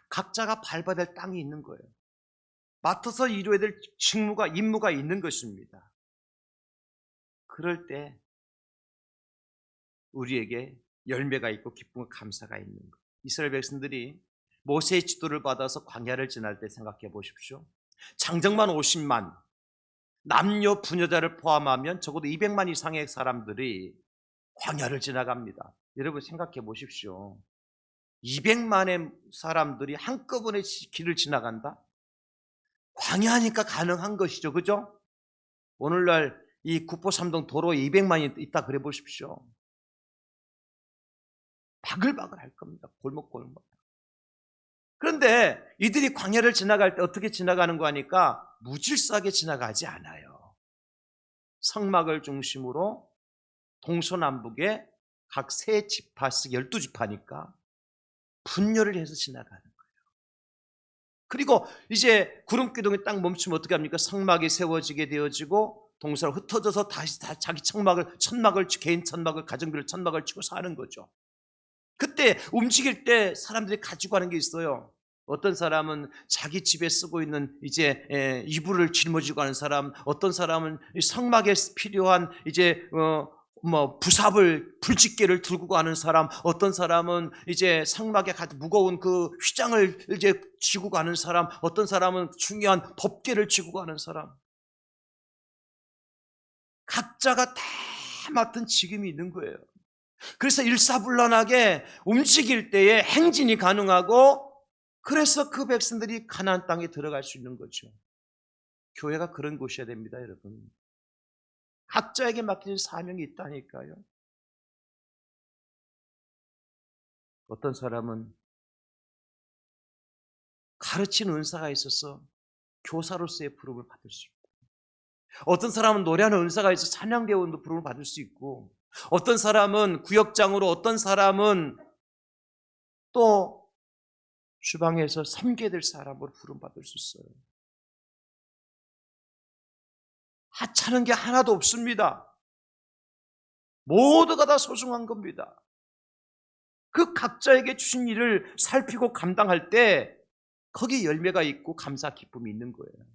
각자가 밟아야 될 땅이 있는 거예요. 맡아서 이루어야 될 임무가 있는 것입니다. 그럴 때 우리에게 열매가 있고 기쁨과 감사가 있는 거예요. 이스라엘 백성들이 모세의 지도를 받아서 광야를 지날 때 생각해 보십시오. 장정만 50만, 남녀 부녀자를 포함하면 적어도 200만 이상의 사람들이 광야를 지나갑니다. 여러분 생각해 보십시오. 200만의 사람들이 한꺼번에 길을 지나간다? 광야니까 가능한 것이죠. 그죠? 오늘날 이 국보삼동 도로에 200만이 있다 그래 보십시오. 바글바글 할 겁니다. 골목골목. 그런데 이들이 광야를 지나갈 때 어떻게 지나가는 거 하니까 무질서하게 지나가지 않아요. 성막을 중심으로 동서남북에 각 세 지파씩 12지파니까 분열을 해서 지나가는 거예요. 그리고 이제 구름기둥이 딱 멈추면 어떻게 합니까? 성막이 세워지게 되어지고 동서로 흩어져서 다시 자기 천막을 개인 천막을, 가정별 천막을 치고 사는 거죠. 그때 움직일 때 사람들이 가지고 가는 게 있어요. 어떤 사람은 자기 집에 쓰고 있는 이제 이불을 짊어지고 가는 사람, 어떤 사람은 성막에 필요한 이제 부삽을, 불집게를 들고 가는 사람, 어떤 사람은 이제 성막에 무거운 그 휘장을 이제 지고 가는 사람, 어떤 사람은 중요한 법궤를 지고 가는 사람. 각자가 다 맡은 직임이 있는 거예요. 그래서 일사불란하게 움직일 때에 행진이 가능하고, 그래서 그 백성들이 가나안 땅에 들어갈 수 있는 거죠. 교회가 그런 곳이어야 됩니다, 여러분. 각자에게 맡겨진 사명이 있다니까요. 어떤 사람은 가르치는 은사가 있어서 교사로서의 부름을 받을 수 있고, 어떤 사람은 노래하는 은사가 있어서 찬양대원도 부름을 받을 수 있고, 어떤 사람은 구역장으로, 어떤 사람은 또 주방에서 섬겨야 될 사람으로 부름받을 수 있어요. 하찮은 게 하나도 없습니다. 모두가 다 소중한 겁니다. 그 각자에게 주신 일을 살피고 감당할 때 거기에 열매가 있고 감사 기쁨이 있는 거예요.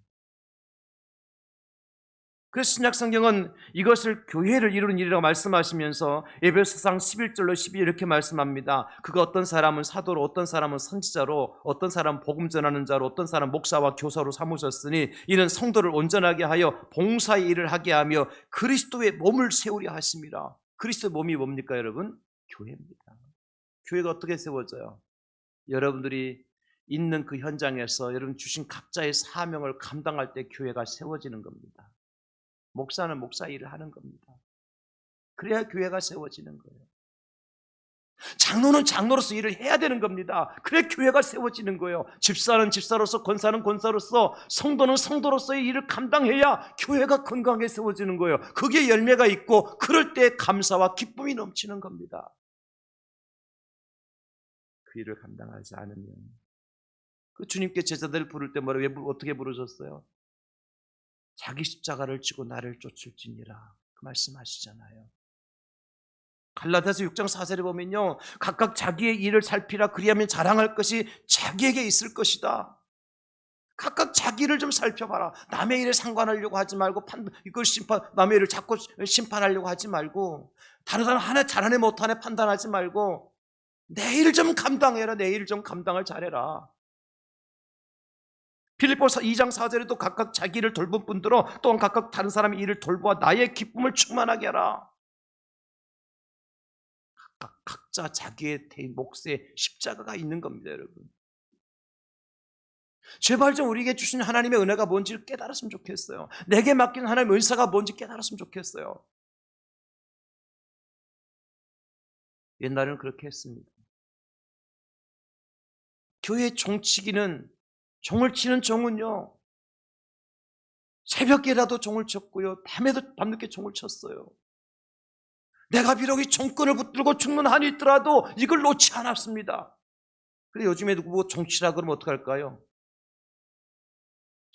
그래서 신약 성경은 이것을 교회를 이루는 일이라고 말씀하시면서 에베소서 11절로 12절 이렇게 말씀합니다. 그가 어떤 사람은 사도로, 어떤 사람은 선지자로, 어떤 사람은 복음 전하는 자로, 어떤 사람은 목사와 교사로 삼으셨으니 이는 성도를 온전하게 하여 봉사의 일을 하게 하며 그리스도의 몸을 세우려 하심이라. 그리스도의 몸이 뭡니까 여러분? 교회입니다. 교회가 어떻게 세워져요? 여러분들이 있는 그 현장에서 여러분 주신 각자의 사명을 감당할 때 교회가 세워지는 겁니다. 목사는 목사 일을 하는 겁니다. 그래야 교회가 세워지는 거예요. 장로는 장로로서 일을 해야 되는 겁니다. 그래 교회가 세워지는 거예요. 집사는 집사로서, 권사는 권사로서, 성도는 성도로서의 일을 감당해야 교회가 건강하게 세워지는 거예요. 거기에 열매가 있고 그럴 때 감사와 기쁨이 넘치는 겁니다. 그 일을 감당하지 않으면 그 주님께 제자들을 부를 때 어떻게 부르셨어요? 자기 십자가를 지고 나를 쫓을지니라 그 말씀하시잖아요. 갈라디아서 6장 4절에 보면요, 각각 자기의 일을 살피라. 그리하면 자랑할 것이 자기에게 있을 것이다. 각각 자기를 좀 살펴봐라. 남의 일에 상관하려고 하지 말고 이걸 남의 일을 자꾸 심판하려고 하지 말고, 다른 사람 하나 잘하네 못하네 판단하지 말고 내 일 좀 감당해라. 내 일 좀 감당을 잘해라. 빌립보서 2장 4절에도 각각 자기를 돌본 분들로 또한 각각 다른 사람의 일을 돌보아 나의 기쁨을 충만하게 하라. 각자 자기의 몫에 십자가가 있는 겁니다, 여러분. 제발 좀 우리에게 주신 하나님의 은혜가 뭔지를 깨달았으면 좋겠어요. 내게 맡긴 하나님의 은사가 뭔지 깨달았으면 좋겠어요. 옛날에는 그렇게 했습니다. 교회 종치기는, 종을 치는 종은요, 새벽에라도 종을 쳤고요, 밤늦게 종을 쳤어요. 내가 비록 이 종끈을 붙들고 죽는 한이 있더라도 이걸 놓지 않았습니다. 그런데 요즘에 누구 종치라 그러면 어떡할까요?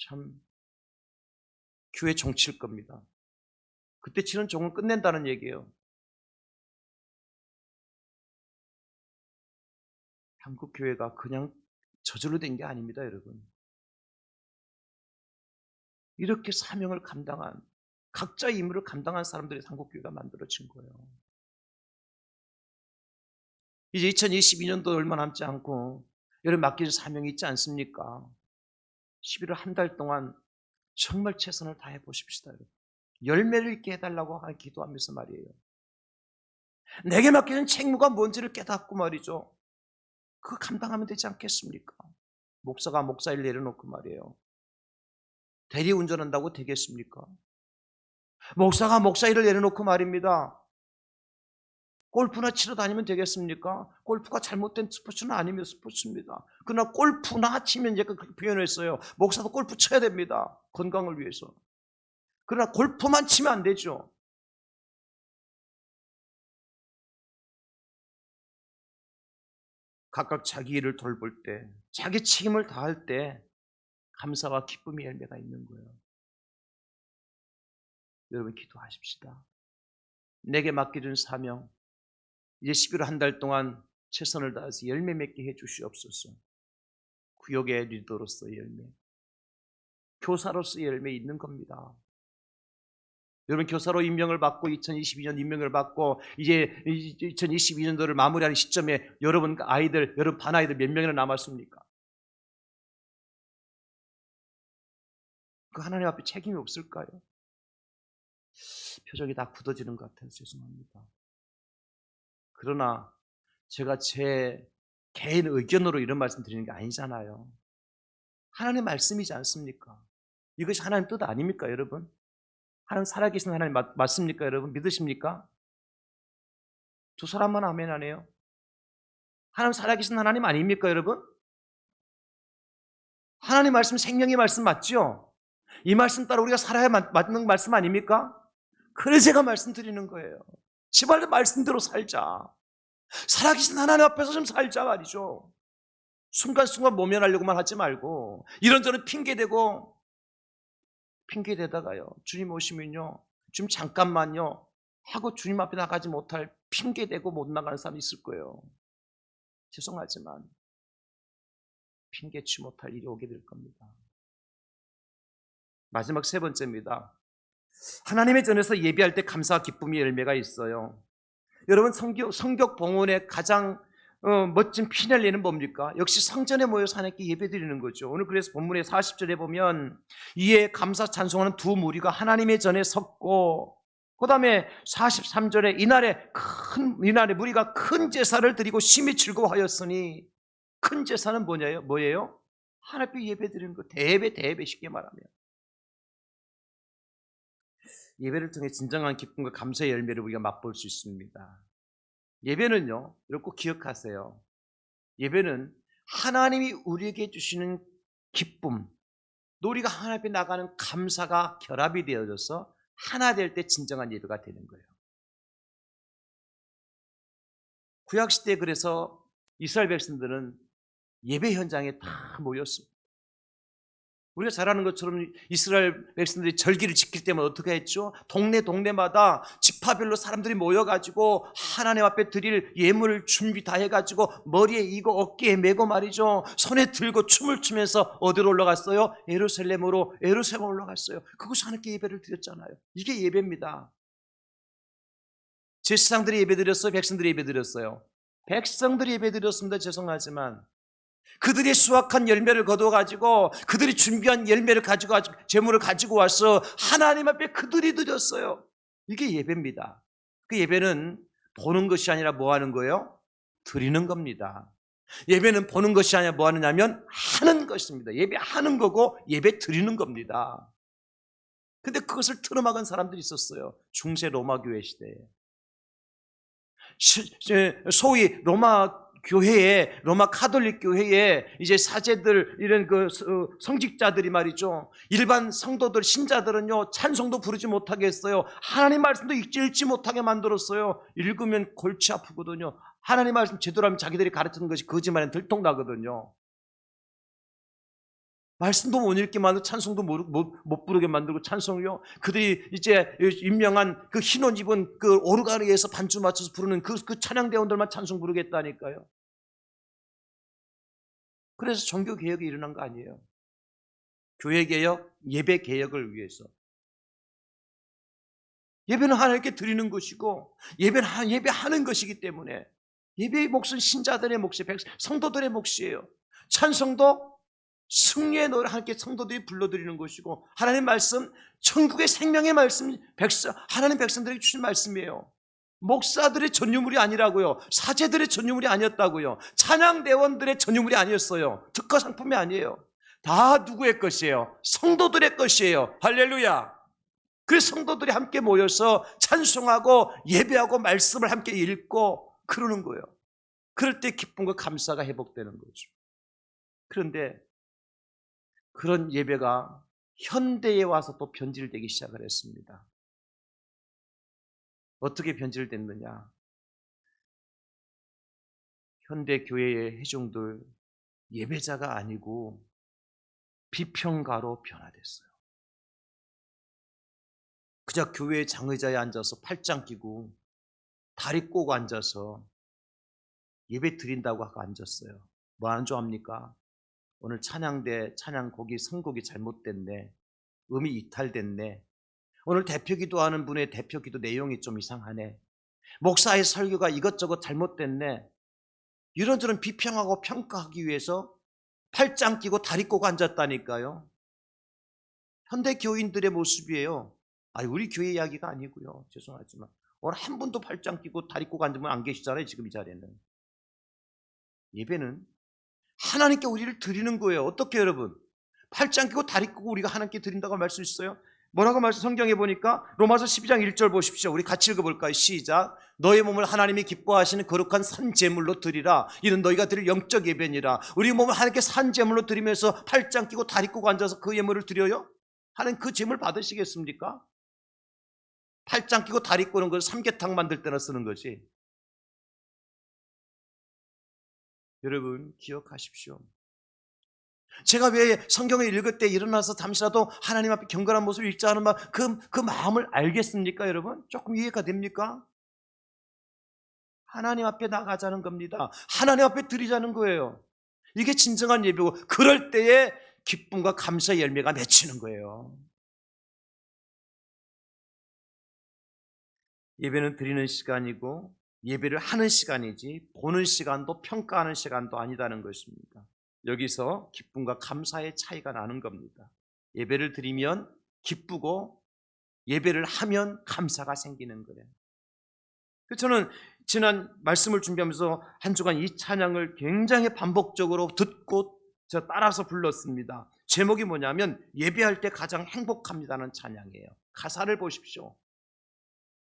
참 교회 종칠 겁니다. 그때 치는 종은 끝낸다는 얘기예요. 한국 교회가 그냥 저절로 된 게 아닙니다, 여러분. 이렇게 사명을 감당한, 각자의 임무를 감당한 사람들이 한국 교회가 만들어진 거예요. 이제 2022년도 얼마 남지 않고 여러분 맡긴 사명이 있지 않습니까? 11월 한 달 동안 정말 최선을 다해 보십시다, 여러분. 열매를 있게 해달라고 기도하면서 말이에요. 내게 맡기는 책무가 뭔지를 깨닫고 말이죠. 그거 감당하면 되지 않겠습니까? 목사가 목사 일 내려놓고 말이에요. 대리 운전한다고 되겠습니까? 목사가 목사 일을 내려놓고 말입니다. 골프나 치러 다니면 되겠습니까? 골프가 잘못된 스포츠는 아니면 스포츠입니다. 그러나 골프나 치면 이제 그렇게 표현했어요. 목사도 골프 쳐야 됩니다. 건강을 위해서. 그러나 골프만 치면 안 되죠. 각각 자기 일을 돌볼 때, 자기 책임을 다할 때 감사와 기쁨의 열매가 있는 거예요. 여러분 기도하십시다. 내게 맡겨준 사명, 이제 11월 한 달 동안 최선을 다해서 열매 맺게 해 주시옵소서. 구역의 리더로서의 열매, 교사로서의 열매 있는 겁니다. 여러분 교사로 임명을 받고 2022년 임명을 받고 이제 2022년도를 마무리하는 시점에 여러분 아이들, 여러분 반 아이들 몇 명이나 남았습니까? 그 하나님 앞에 책임이 없을까요? 표정이 다 굳어지는 것 같아서 죄송합니다. 그러나 제가 제 개인 의견으로 이런 말씀 드리는 게 아니잖아요. 하나님의 말씀이지 않습니까? 이것이 하나님 뜻 아닙니까, 여러분? 하나님 살아계신 하나님 맞습니까 여러분? 믿으십니까? 두 사람만 아멘 하네요. 하나님 살아계신 하나님 아닙니까 여러분? 하나님 말씀 생명의 말씀 맞죠? 이 말씀 따라 우리가 살아야 맞는 말씀 아닙니까? 그래서 제가 말씀드리는 거예요. 제발 말씀대로 살자. 살아계신 하나님 앞에서 좀 살자 말이죠. 순간순간 모면하려고만 하지 말고 이런저런 핑계대다가요 주님 오시면요 주님 잠깐만요 하고 주님 앞에 나가지 못할 핑계대고 못 나가는 사람이 있을 거예요. 죄송하지만 핑계치 못할 일이 오게 될 겁니다. 마지막 세 번째입니다. 하나님의 전에서 예배할 때 감사와 기쁨의 열매가 있어요. 여러분 성격 봉헌의 가장 멋진 피날레는 뭡니까? 역시 성전에 모여서 하나님께 예배드리는 거죠. 오늘 그래서 본문의 40절에 보면 이에 감사 찬송하는 두 무리가 하나님의 전에 섰고 그 다음에 43절에 이날에 무리가 큰 제사를 드리고 심히 즐거워하였으니 큰 제사는 뭐예요? 하나님께 예배드리는 거. 대예배 쉽게 말하면 예배를 통해 진정한 기쁨과 감사의 열매를 우리가 맛볼 수 있습니다. 예배는요, 여러분 꼭 기억하세요. 예배는 하나님이 우리에게 주시는 기쁨, 우리가 하나님 앞에 나가는 감사가 결합이 되어져서 하나 될 때 진정한 예배가 되는 거예요. 구약시대에 그래서 이스라엘 백성들은 예배 현장에 다 모였습니다. 우리가 잘 아는 것처럼 이스라엘 백성들이 절기를 지킬 때마다 어떻게 했죠? 동네마다 지파별로 사람들이 모여가지고 하나님 앞에 드릴 예물을 준비 다 해가지고 머리에 이고 어깨에 메고 말이죠. 손에 들고 춤을 추면서 어디로 올라갔어요? 예루살렘으로 올라갔어요. 그곳에 하나님께 예배를 드렸잖아요. 이게 예배입니다. 제사장들이 예배 드렸어요? 백성들이 예배 드렸어요? 백성들이 예배 드렸습니다. 죄송하지만 그들이 수확한 열매를 거둬가지고 그들이 준비한 열매를 가지고 재물을 가지고 와서 하나님 앞에 그들이 드렸어요. 이게 예배입니다. 그 예배는 보는 것이 아니라 뭐 하는 거예요? 드리는 겁니다. 예배는 보는 것이 아니라 뭐 하느냐면 하는 것입니다. 예배하는 거고 예배 드리는 겁니다. 근데 그것을 틀어막은 사람들이 있었어요. 중세 로마 교회 시대에. 소위 로마 카톨릭 교회에 이제 사제들 이런 성직자들이 말이죠. 일반 성도들 신자들은요 찬송도 부르지 못하게 했어요. 하나님 말씀도 읽지 못하게 만들었어요. 읽으면 골치 아프거든요. 하나님 말씀 제대로 하면 자기들이 가르치는 것이 거짓말은 들통나거든요. 말씀도 못 읽게 만들고 찬송도 못 부르게 만들고 찬송을요. 그들이 이제 임명한 그 흰 옷 입은 그 오르가리에서 반주 맞춰서 부르는 그 찬양대원들만 찬송 부르겠다니까요. 그래서 종교개혁이 일어난 거 아니에요. 교회개혁, 예배개혁을 위해서. 예배는 하나님께 드리는 것이고 예배는 예배하는 것이기 때문에 예배의 몫은 신자들의 몫이에요. 성도들의 몫이에요. 찬송도 승리의 노래 함께 성도들이 불러드리는 것이고 하나님의 말씀, 천국의 생명의 말씀, 하나님 백성들에게 주신 말씀이에요. 목사들의 전유물이 아니라고요. 사제들의 전유물이 아니었다고요. 찬양대원들의 전유물이 아니었어요. 특허 상품이 아니에요. 다 누구의 것이에요? 성도들의 것이에요. 할렐루야. 그 성도들이 함께 모여서 찬송하고 예배하고 말씀을 함께 읽고 그러는 거예요. 그럴 때 기쁨과 감사가 회복되는 거죠. 그런데 그런 예배가 현대에 와서 또 변질되기 시작을 했습니다. 어떻게 변질됐느냐? 현대 교회의 회중들 예배자가 아니고 비평가로 변화됐어요. 그저 교회 장의자에 앉아서 팔짱 끼고 다리 꼬고 앉아서 예배 드린다고 하고 앉았어요. 뭐 안 좋아합니까? 오늘 찬양곡이 선곡이 잘못됐네. 음이 이탈됐네. 오늘 대표기도하는 분의 대표기도 내용이 좀 이상하네. 목사의 설교가 이것저것 잘못됐네. 이런저런 비평하고 평가하기 위해서 팔짱 끼고 다리 꼬고 앉았다니까요. 현대 교인들의 모습이에요. 우리 교회 이야기가 아니고요. 죄송하지만 오늘 한 분도 팔짱 끼고 다리 꼬고 앉은 분 안 계시잖아요. 지금 이 자리에는. 예배는 하나님께 우리를 드리는 거예요. 어떻게 여러분? 팔짱 끼고 다리 꼬고 우리가 하나님께 드린다고 할 수 있어요? 뭐라고 말씀 성경에 보니까 로마서 12장 1절 보십시오. 우리 같이 읽어볼까요? 시작. 너의 몸을 하나님이 기뻐하시는 거룩한 산 제물로 드리라. 이는 너희가 드릴 영적 예배니라. 우리 몸을 하나님께 산 제물로 드리면서 팔짱 끼고 다리 꼬고 앉아서 그 예물을 드려요? 하나님 그 제물 받으시겠습니까? 팔짱 끼고 다리 꼬는 건 삼계탕 만들 때나 쓰는 거지. 여러분 기억하십시오. 제가 왜 성경을 읽을 때 일어나서 잠시라도 하나님 앞에 경건한 모습을 읽자 하는 그 마음을 알겠습니까, 여러분? 조금 이해가 됩니까? 하나님 앞에 나가자는 겁니다. 하나님 앞에 드리자는 거예요. 이게 진정한 예배고, 그럴 때에 기쁨과 감사의 열매가 맺히는 거예요. 예배는 드리는 시간이고 예배를 하는 시간이지 보는 시간도 평가하는 시간도 아니다는 것입니다. 여기서 기쁨과 감사의 차이가 나는 겁니다. 예배를 드리면 기쁘고 예배를 하면 감사가 생기는 거예요. 저는 지난 말씀을 준비하면서 한 주간 이 찬양을 굉장히 반복적으로 듣고 따라서 불렀습니다. 제목이 뭐냐면 예배할 때 가장 행복합니다는 찬양이에요. 가사를 보십시오.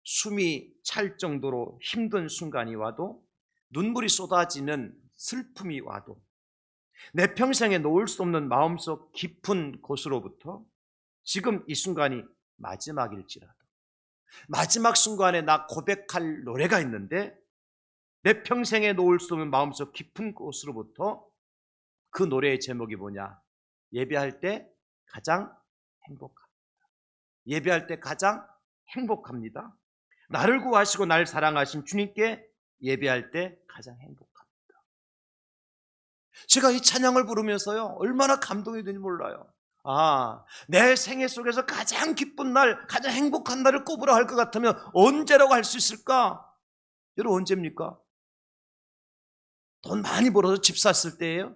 숨이 찰 정도로 힘든 순간이 와도, 눈물이 쏟아지는 슬픔이 와도, 내 평생에 놓을 수 없는 마음속 깊은 곳으로부터 지금 이 순간이 마지막일지라도, 마지막 순간에 나 고백할 노래가 있는데 내 평생에 놓을 수 없는 마음속 깊은 곳으로부터 그 노래의 제목이 뭐냐? 예배할 때 가장 행복합니다. 예배할 때 가장 행복합니다. 나를 구하시고 날 사랑하신 주님께 예배할 때 가장 행복합니다. 제가 이 찬양을 부르면서요, 얼마나 감동이 되는지 몰라요. 내 생애 속에서 가장 기쁜 날, 가장 행복한 날을 꼽으라 할 것 같으면 언제라고 할 수 있을까? 여러분 언제입니까? 돈 많이 벌어서 집 샀을 때예요?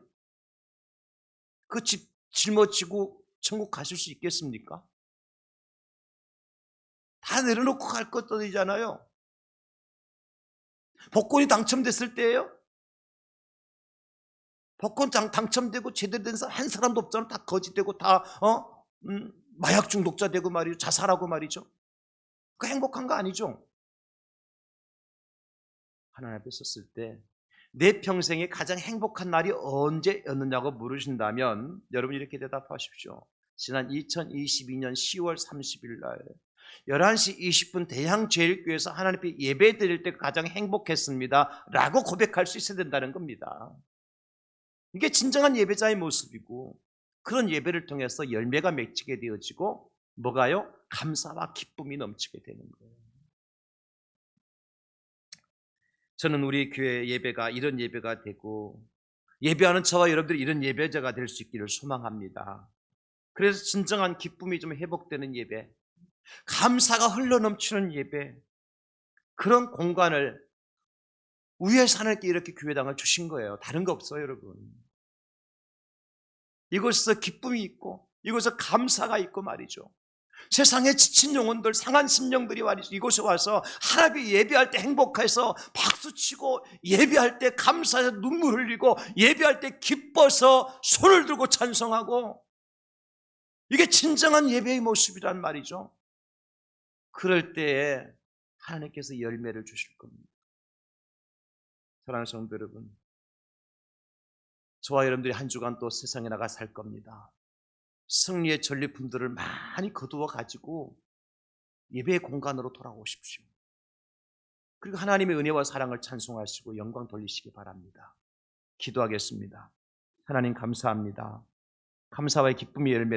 그 집 짊어지고 천국 가실 수 있겠습니까? 다 내려놓고 갈 것들이잖아요. 복권이 당첨됐을 때예요? 복권 당첨되고 제대로 된 사람 한 사람도 없잖아요. 다 거짓되고 다 마약 중독자 되고 말이죠. 자살하고 말이죠. 그 행복한 거 아니죠? 하나님 앞에 섰을 때 내 평생에 가장 행복한 날이 언제였느냐고 물으신다면 여러분 이렇게 대답하십시오. 지난 2022년 10월 30일 날 11시 20분 대향제일교회에서 하나님 앞에 예배 드릴 때 가장 행복했습니다 라고 고백할 수 있어야 된다는 겁니다. 이게 진정한 예배자의 모습이고, 그런 예배를 통해서 열매가 맺히게 되어지고 뭐가요? 감사와 기쁨이 넘치게 되는 거예요. 저는 우리 교회 예배가 이런 예배가 되고 예배하는 저와 여러분들이 이런 예배자가 될 수 있기를 소망합니다. 그래서 진정한 기쁨이 좀 회복되는 예배, 감사가 흘러넘치는 예배, 그런 공간을 위에서 하나님께 이렇게 교회당을 주신 거예요. 다른 거 없어요, 여러분. 이곳에서 기쁨이 있고 이곳에서 감사가 있고 말이죠. 세상에 지친 영혼들, 상한 심령들이 말이죠, 이곳에 와서 하나님 예배할 때 행복해서 박수치고 예배할 때 감사해서 눈물 흘리고 예배할 때 기뻐서 손을 들고 찬송하고, 이게 진정한 예배의 모습이란 말이죠. 그럴 때에 하나님께서 열매를 주실 겁니다. 사랑하는 성도 여러분, 저와 여러분들이 한 주간 또 세상에 나가 살 겁니다. 승리의 전리품들을 많이 거두어 가지고 예배의 공간으로 돌아오십시오. 그리고 하나님의 은혜와 사랑을 찬송하시고 영광 돌리시기 바랍니다. 기도하겠습니다. 하나님 감사합니다. 감사와 기쁨의 열매